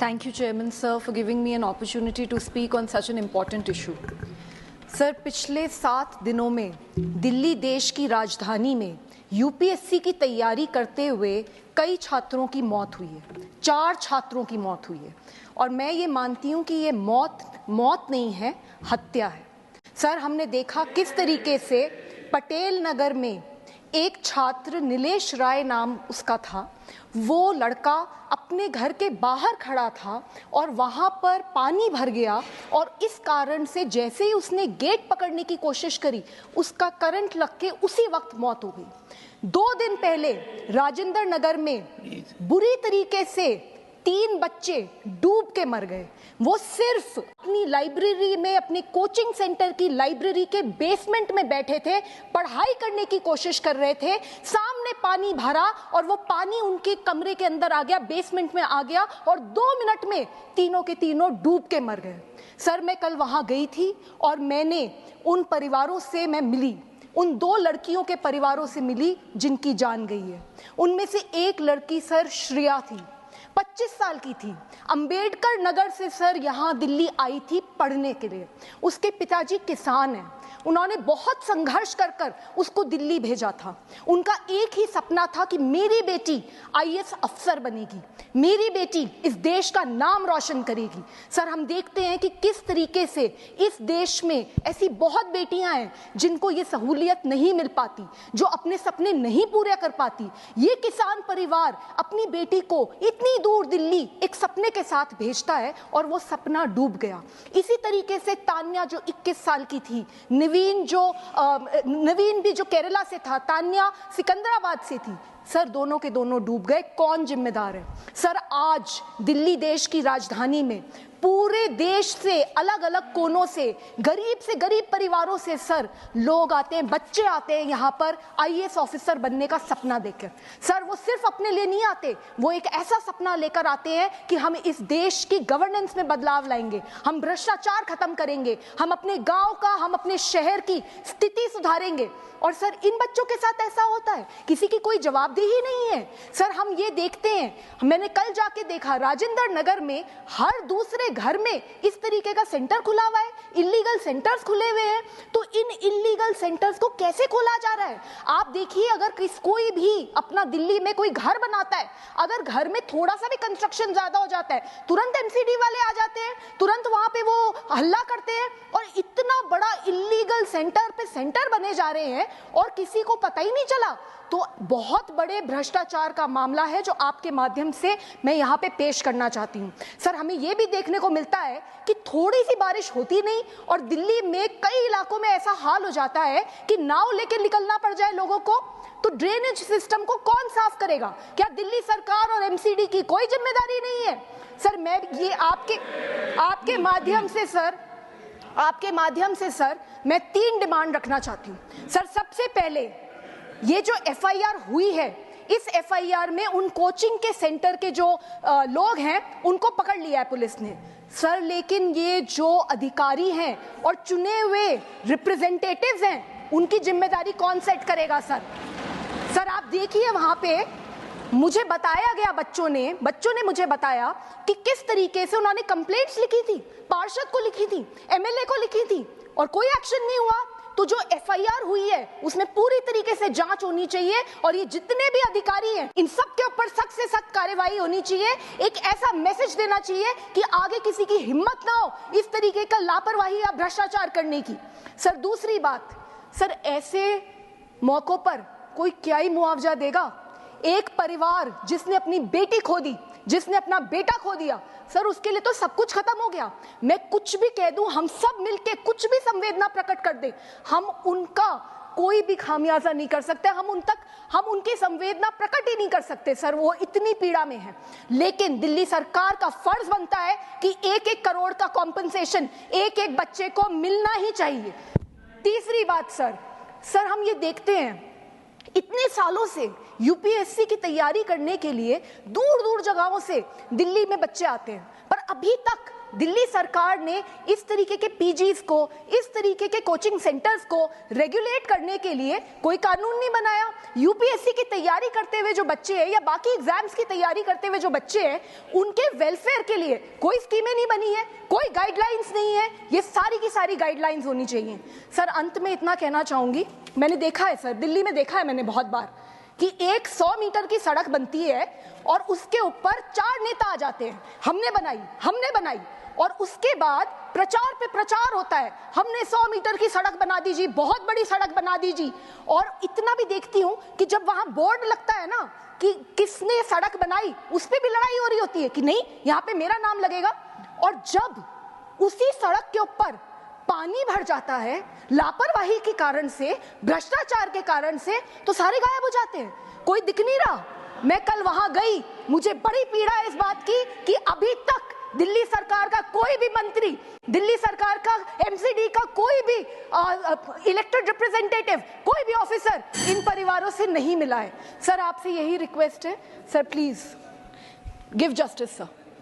Thank you, Chairman, sir, for giving me an opportunity to speak on such an important issue. Sir, पिछले 7 दिनों में दिल्ली देश की राजधानी में यूपीएससी की तैयारी करते हुए कई छात्रों की मौत हुई है। 4 छात्रों की मौत हुई है और मैं ये मानती हूँ कि ये मौत नहीं है, हत्या है। सर, हमने देखा किस तरीके से पटेल नगर में एक छात्र, नीलेश राय नाम उसका था, वो लड़का अपने घर के बाहर खड़ा था और वहाँ पर पानी भर गया और इस कारण से जैसे ही उसने गेट पकड़ने की कोशिश करी, उसका करंट लग के उसी वक्त मौत हो गई। 2 दिन पहले राजेंद्र नगर में बुरी तरीके से 3 बच्चे डूब के मर गए। वो सिर्फ अपनी लाइब्रेरी में, अपने कोचिंग सेंटर की लाइब्रेरी के बेसमेंट में बैठे थे, पढ़ाई करने की कोशिश कर रहे थे, सामने पानी भरा और वो पानी उनके कमरे के अंदर आ गया, बेसमेंट में आ गया और 2 मिनट में तीनों के तीनों डूब के मर गए। सर, मैं कल वहां गई थी और मैंने उन परिवारों से मैं मिली, उन 2 लड़कियों के परिवारों से मिली जिनकी जान गई है। उनमें से एक लड़की सर श्रेया थी, 25 साल की थी, अंबेडकर नगर से सर यहाँ दिल्ली आई थी पढ़ने के लिए। उसके पिताजी किसान हैं, उन्होंने बहुत संघर्ष कर उसको दिल्ली भेजा था। उनका एक ही सपना था कि मेरी बेटी आईएएस अफसर बनेगी, मेरी बेटी इस देश का नाम रोशन करेगी। सर, हम देखते हैं कि किस तरीके से इस देश में ऐसी बहुत बेटियां हैं जिनको ये सहूलियत नहीं मिल पाती, जो अपने सपने नहीं पूरे कर पाती। ये किसान परिवार अपनी बेटी को इतनी दूर दिल्ली एक सपने के साथ भेजता है और वो सपना डूब गया। इसी तरीके से तान्या जो 21 साल की थी, नवीन भी जो केरला से था, तान्या सिकंदराबाद से थी। सर, दोनों के दोनों डूब गए। कौन जिम्मेदार है? सर, आज दिल्ली देश की राजधानी में पूरे देश से, अलग अलग कोनों से गरीब परिवारों से सर लोग आते हैं, बच्चे आते हैं यहाँ पर आईएएस ऑफिसर बनने का सपना देखकर। सर, वो सिर्फ अपने लिए नहीं आते, वो एक ऐसा सपना लेकर आते हैं कि हम इस देश की गवर्नेंस में बदलाव लाएंगे, हम भ्रष्टाचार खत्म करेंगे, हम अपने गांव का, हम अपने शहर की स्थिति सुधारेंगे। और सर, इन बच्चों के साथ ऐसा होता है, किसी की कोई जवाबदेही नहीं है। सर, हम ये देखते हैं, मैंने कल जाके देखा राजेंद्र नगर में हर दूसरे घर में इस तरीके का सेंटर खुला हुआ है, इलीगल सेंटर्स खुले हुए हैं। तो इन इलीगल सेंटर्स को कैसे खोला जा रहा है? आप देखिए, अगर कोई भी अपना दिल्ली में कोई घर बनाता है, अगर घर में थोड़ा सा भी कंस्ट्रक्शन ज्यादा हो जाता है, तुरंत एमसीडी वाले आ जाते हैं, तुरंत वहां पे वो हल्ला करते हैं और इतना बड़ा इलीगल सेंटर पे सेंटर बने जा रहे हैं और किसी को पता ही नहीं चला। तो बहुत बड़े भ्रष्टाचार का मामला है जो आपके माध्यम से मैं यहाँ पे पेश करना चाहती हूँ। सर, हमें ये भी देखने को मिलता है कि थोड़ी सी बारिश होती नहीं और दिल्ली में कई इलाकों में ऐसा हाल हो जाता है कि नाव लेके निकलना पड़ जाए लोगों को। तो ड्रेनेज सिस्टम को कौन साफ करेगा? क्या दिल्ली सरकार और एमसीडी की कोई जिम्मेदारी नहीं है? सर, मैं ये आपके माध्यम से सर मैं 3 डिमांड रखना चाहती हूँ। सर, सबसे पहले ये जो एफआईआर हुई है, इस एफआईआर में उन कोचिंग के सेंटर के जो लोग हैं उनको पकड़ लिया है पुलिस ने। सर, लेकिन ये जो अधिकारी हैं और चुने हुए रिप्रेजेंटेटिव्स हैं, उनकी जिम्मेदारी कौन सेट करेगा? सर, आप देखिए, वहां पे मुझे बताया गया, बच्चों ने मुझे बताया कि किस तरीके से उन्होंने कंप्लेंट्स लिखी थी, पार्षद को लिखी थी, एमएलए को लिखी थी और कोई एक्शन नहीं हुआ। तो जो एफआईआर हुई है उसमें पूरी तरीके से जांच होनी चाहिए और ये जितने भी अधिकारी हैं इन सब के ऊपर सख्त से सख्त कार्रवाई होनी चाहिए। एक ऐसा मैसेज देना चाहिए कि आगे किसी की हिम्मत ना हो इस तरीके का लापरवाही या भ्रष्टाचार करने की। सर, दूसरी बात, सर, ऐसे मौकों पर कोई क्या ही मुआवजा देगा? एक परिवार जिसने अपनी बेटी खो दी, जिसने अपना बेटा खो दिया, सर, उसके लिए तो सब कुछ खत्म हो गया। मैं कुछ भी कह दूं, हम सब मिलके कुछ भी संवेदना प्रकट कर दें, हम उनका कोई भी खामियाजा नहीं कर सकते, हम उनकी संवेदना प्रकट ही नहीं कर सकते। सर, वो इतनी पीड़ा में है। लेकिन दिल्ली सरकार का फर्ज बनता है कि 1-1 करोड़ का कॉम्पनसेशन एक बच्चे को मिलना ही चाहिए। तीसरी बात, सर, हम ये देखते हैं इतने सालों से यूपीएससी की तैयारी करने के लिए दूर दूर जगहों से दिल्ली में बच्चे आते हैं, पर अभी तक दिल्ली सरकार ने इस तरीके के पीजीज को, इस तरीके के कोचिंग सेंटर्स को रेगुलेट करने के लिए कोई कानून नहीं बनाया। यूपीएससी की तैयारी करते हुए जो बच्चे हैं या बाकी एग्जाम्स की तैयारी करते हुए जो बच्चे हैं, उनके वेलफेयर के लिए कोई स्कीमें नहीं बनी है, कोई गाइडलाइंस नहीं है। ये सारी की सारी गाइडलाइंस होनी चाहिए। सर, अंत में इतना कहना चाहूंगी, मैंने देखा है सर, दिल्ली में देखा है मैंने बहुत बार कि एक 100 मीटर की सड़क बनती है और उसके ऊपर 4 नेता आ जाते हैं, हमने बनाई, और उसके बाद प्रचार पे प्रचार होता है, हमने 100 मीटर की सड़क बना दीजिए, बहुत बड़ी सड़क बना दीजिए। और इतना भी देखती हूं कि जब वहां बोर्ड लगता है ना कि किसने सड़क बनाई, उस पे भी लड़ाई हो रही होती है कि नहीं यहां पे मेरा नाम लगेगा। और जब उसी सड़क के ऊपर पानी भर जाता है लापरवाही के कारण से, भ्रष्टाचार के कारण से, तो सारे गायब हो जाते हैं, कोई दिख नहीं रहा। मैं कल वहां गई, मुझे बड़ी पीड़ा है इस बात की कि अभी तक दिल्ली सरकार का कोई भी मंत्री, दिल्ली सरकार का एमसीडी का कोई भी इलेक्टेड रिप्रेजेंटेटिव, कोई भी ऑफिसर इन परिवारों से नहीं मिला है। सर, आपसे यही रिक्वेस्ट है, sir please give justice sir.